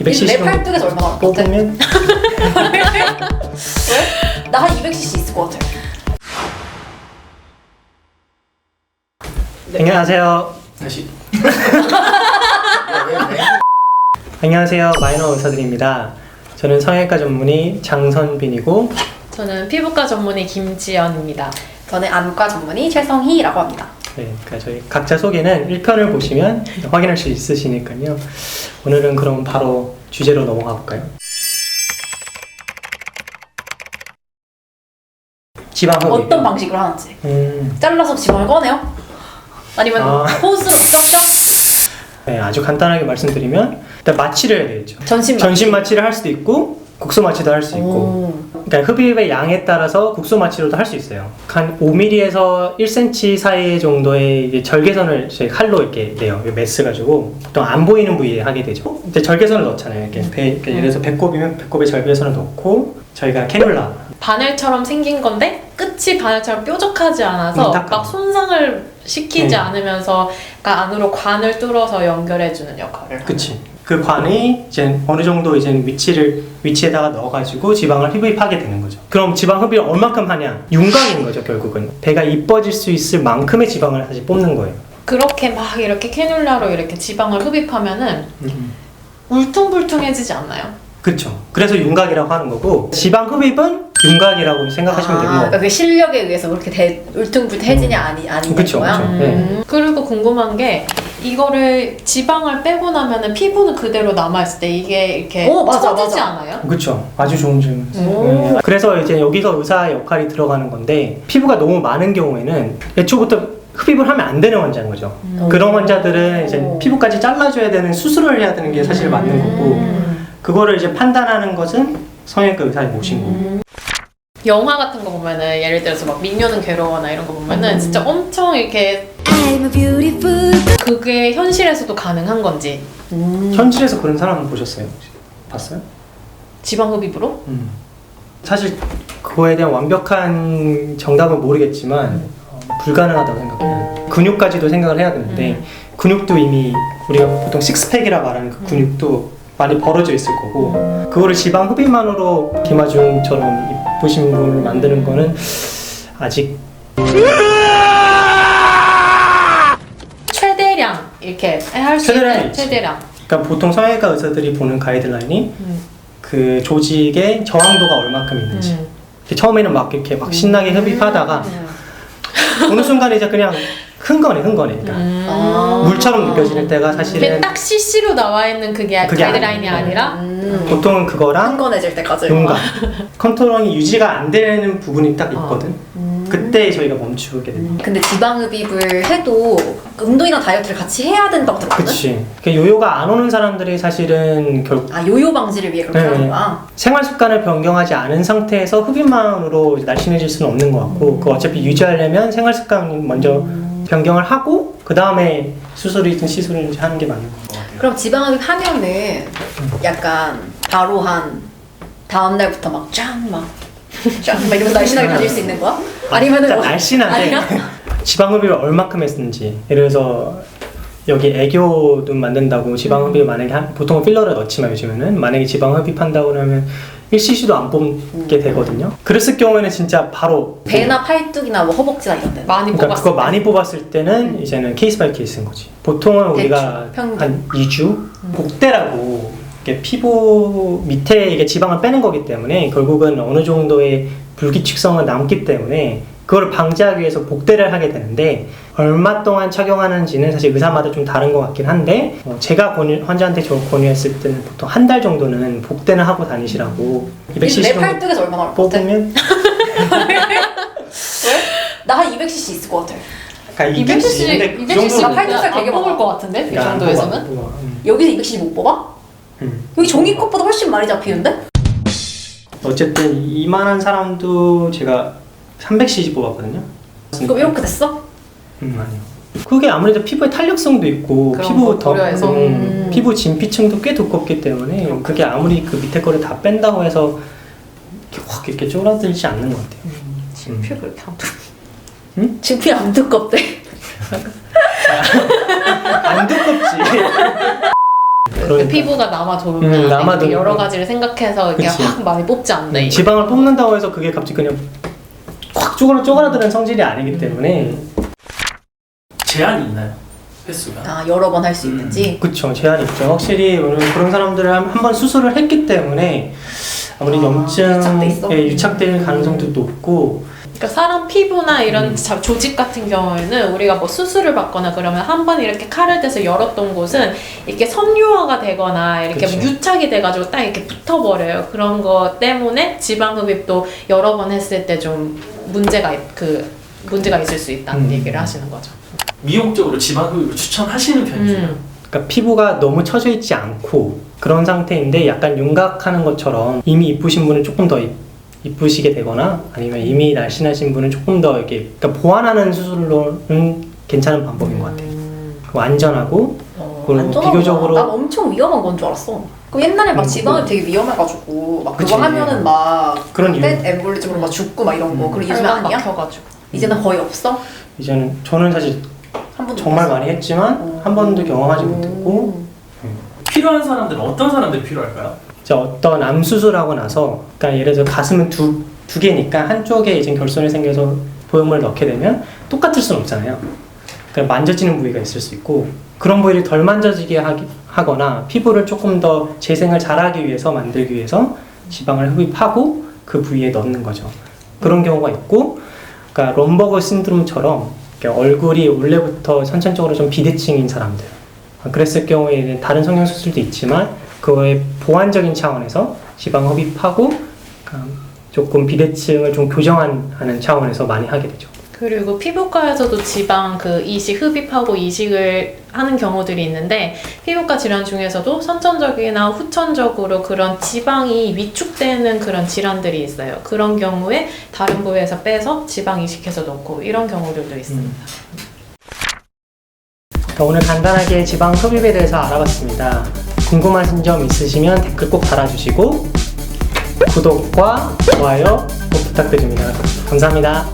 내 팔뚝에서 얼마나 나올 것 같아? 뽑으면 왜? 나 한 200cc 있을 것 같아. 안녕하세요. 다시. 안녕하세요. 마이너 의사들입니다. 저는 성형외과 전문의 장선빈이고 저는 피부과 전문의 김지연입니다. 저는 안과 전문의 최성희라고 합니다. 네, 그러니까 저희 각자 소개는 1편을 보시면 확인할 수 있으시니까요. 오늘은 그럼 바로 주제로 넘어가 볼까요? 지방 흡입. 어떤 방식으로 하는지. 음, 잘라서 지방을 꺼내요? 아니면 호스로 쫙쫙? 네, 아주 간단하게 말씀드리면 일단 마취를 해야 되겠죠. 전신 마취를 할 수도 있고 국소 마취도 할 수 있고. 그러니까 흡입의 양에 따라서 국소 마취로도 할 수 있어요. 한 5mm에서 1cm 사이 정도의 이제 절개선을 저희 칼로 이렇게 내요. 메스 가지고 보통 안 보이는 부위에 하게 되죠. 이제 절개선을 넣잖아요. 이렇게 예를 들어서 배꼽이면 배꼽에 절개선을 넣고 저희가 캐뉼라 바늘처럼 생긴 건데 끝이 바늘처럼 뾰족하지 않아서 딱 막 손상을 시키지 네. 않으면서 그러니까 안으로 관을 뚫어서 연결해주는 역할을. 그치. 그 관이 이제 어느 정도 이제 위치에다가 넣어가지고 지방을 흡입하게 되는 거죠. 그럼 지방 흡입을 얼마큼 하냐? 윤곽인 거죠, 결국은. 배가 이뻐질 수 있을 만큼의 지방을 사실 뽑는 거예요. 그렇게 막 이렇게 캐뉼라로 이렇게 지방을 흡입하면은 울퉁불퉁해지지 않나요? 그렇죠. 그래서 윤곽이라고 하는 거고 지방 흡입은 윤곽이라고 생각하시면 되고. 그러니까 그 실력에 의해서 그렇게 울퉁불퉁해지냐 아닌 그쵸, 거야? 그쵸. 네. 그리고 궁금한 게 이거를 지방을 빼고 나면은 피부는 그대로 남아있을 때 이게 이렇게 맞아, 처지지 맞아. 않아요? 그렇죠. 아주 좋은 질문. 네. 그래서 이제 여기서 의사의 역할이 들어가는 건데 피부가 너무 많은 경우에는 애초부터 흡입을 하면 안 되는 환자인 거죠. 그런 환자들은 이제 피부까지 잘라줘야 되는 수술을 해야 되는 게 사실 맞는 거고 그거를 이제 판단하는 것은 성형외과 의사의 몫인 거고. 영화 같은 거 보면은 예를 들어서 막 미녀는 괴로워나 이런 거 보면은 진짜 엄청 이렇게 그게 현실에서도 가능한 건지 현실에서 그런 사람 보셨어요? 혹시? 봤어요? 지방 흡입으로? 사실 그거에 대한 완벽한 정답은 모르겠지만 불가능하다고 생각해요. 근육까지도 생각을 해야 되는데 근육도 이미 우리가 보통 식스팩이라 말하는 그 근육도 많이 벌어져 있을 거고 그거를 지방 흡입만으로 김하중처럼 이쁘신 분을 만드는 거는 아직 최대량 이렇게 할 수 있는 있지. 최대량. 그러니까 보통 성형외과 의사들이 보는 가이드라인이 그 조직의 저항도가 얼마큼 있는지 처음에는 막 이렇게 막 신나게 흡입하다가 어느 순간 이제 그냥 흥건해. 그러니까 물처럼 느껴지는 때가 그게 사실은 딱 CC로 나와 있는 그게 가이드라인이 아니라 보통은 그거랑 흥건해질 때까지. 윤곽 컨트롤이 유지가 안 되는 부분이 딱 있거든. 그때 저희가 멈추게 됩니다. 근데 지방흡입을 해도 운동이나 다이어트를 같이 해야 된다고 들었거든? 그치. 요요가 안 오는 사람들이 사실은 결국 요요 방지를 위해 그렇게 네. 하는 거야? 생활 습관을 변경하지 않은 상태에서 흡입만으로 날씬해질 수는 없는 것 같고 그거 어차피 유지하려면 생활 습관 먼저 변경을 하고 그 다음에 수술이든 시술이든 하는 게 맞는 것 같아요. 그럼 지방흡입 하면은 약간 바로 한 다음 날부터 막 이러면서 날씬하게 다닐 수 있는 거야? 아니면은 일단 날씬한데 아니야? 지방흡입을 얼마큼 했는지 예를 들어서 여기 애교도 만든다고 지방흡입 만약에 보통 필러를 넣지만 요즘에는 만약에 지방흡입한다고 그러면 1cc도 안 뽑게 되거든요. 그랬을 경우에는 진짜 바로 배나 팔뚝이나 뭐 허벅지나 이런 데 많이 그러니까 뽑았을 그거 때. 많이 뽑았을 때는 이제는 케이스 바이 케이스인 거지. 보통은 우리가 평균. 한 2주 복대라고 이게 피부 밑에 이게 지방을 빼는 거기 때문에 결국은 어느 정도의 불규칙성은 남기 때문에 그걸 방지하기 위해서 복대를 하게 되는데 얼마 동안 착용하는지는 사실 의사마다 좀 다른 것 같긴 한데 제가 환자한테 권유했을 때는 보통 한 달 정도는 복대는 하고 다니시라고 200cc 내 팔뚝에서 얼마나 나올 것 같아? 뽑으면 왜? 나 한 200cc 있을 것 같아. 그러니까 200cc, 200cc 팔뚝살 되게 안 뽑을 많아. 것 같은데? 이 정도에서는? 여기서 200cc 못 뽑아? 여기 종이컵보다 훨씬 많이 잡히는데? 어쨌든 이만한 사람도 제가 300cc 뽑았거든요. 그럼 이렇게 됐어? 아니요. 그게 아무래도 피부의 탄력성도 있고 그런 피부 거 고려해서. 피부 진피층도 꽤 두껍기 때문에 그게 아무리 그 밑에 거를 다 뺀다고 해서 이렇게 확 이렇게 쫄아들지 않는 것 같아요. 진피가 그렇게 안 두. 응? 진피 안 두껍대. 안 두껍지. 그러니까. 피부가 남아 돌면 남아도 여러 가지를 생각해서 이렇게 그치. 확 많이 뽑지 않네. 이거. 지방을 뽑는다고 해서 그게 갑자기 그냥 확 쪼그라드는 성질이 아니기 때문에 제한이 있나요? 횟수가? 아 여러 번 할 수 있는지. 그쵸, 제한이 있죠. 확실히 그런 사람들을 한 번 수술을 했기 때문에 아무리 유착돼 있어? 염증에 유착될 가능성도 높고. 그러니까 사람 피부나 이런 조직 같은 경우에는 우리가 뭐 수술을 받거나 그러면 한 번 이렇게 칼을 대서 열었던 곳은 이렇게 섬유화가 되거나 이렇게 그쵸. 뭐 유착이 돼가지고 딱 이렇게 붙어버려요. 그런 거 때문에 지방 흡입도 여러 번 했을 때 좀 문제가 있을 수 있다는 얘기를 하시는 거죠. 미용적으로 지방 흡입을 추천하시는 편이세요? 그러니까 피부가 너무 처져 있지 않고 그런 상태인데 약간 윤곽하는 것처럼 이미 이쁘신 분은 조금 더 이쁘시게 되거나 아니면 이미 날씬하신 분은 조금 더 이렇게 그러니까 보완하는 수술로는 괜찮은 방법인 것 같아요. 안전하고 그리고 안전하구나. 비교적으로 난 엄청 위험한 건 줄 알았어. 그 옛날에 막 지방을 되게 위험해가지고 막 그치. 그거 하면은 막 그런 이유. 펫 엠볼리즘으로 막 죽고 막 이런 거. 그리고 요즘에 혈관 아니야? 막혀가지고. 이제는 거의 없어? 이제는 저는 사실 한 번도 정말 없어? 많이 했지만 한 번도 경험하지 못했고 필요한 사람들은 어떤 사람들이 필요할까요? 이제 어떤 암 수술하고 나서 그러니까 예를 들어 가슴은 두 개니까 한쪽에 이제 결손이 생겨서 보형물을 넣게 되면 똑같을 수는 없잖아요. 그러니까 만져지는 부위가 있을 수 있고 그런 부위를 덜 만져지게 하거나 피부를 조금 더 재생을 잘하기 위해서 만들기 위해서 지방을 흡입하고 그 부위에 넣는 거죠. 그런 경우가 있고 그러니까 럼버그 신드롬처럼 이렇게 얼굴이 원래부터 선천적으로 좀 비대칭인 사람들 그랬을 경우에는 다른 성형 수술도 있지만 그거의 보완적인 차원에서 지방 흡입하고 조금 비대칭을 좀 교정하는 차원에서 많이 하게 되죠. 그리고 피부과에서도 지방 이식 흡입하고 이식을 하는 경우들이 있는데 피부과 질환 중에서도 선천적이나 후천적으로 그런 지방이 위축되는 그런 질환들이 있어요. 그런 경우에 다른 부위에서 빼서 지방 이식해서 넣고 이런 경우들도 있습니다. 오늘 간단하게 지방 흡입에 대해서 알아봤습니다. 궁금하신 점 있으시면 댓글 꼭 달아주시고 구독과 좋아요 꼭 부탁드립니다. 감사합니다.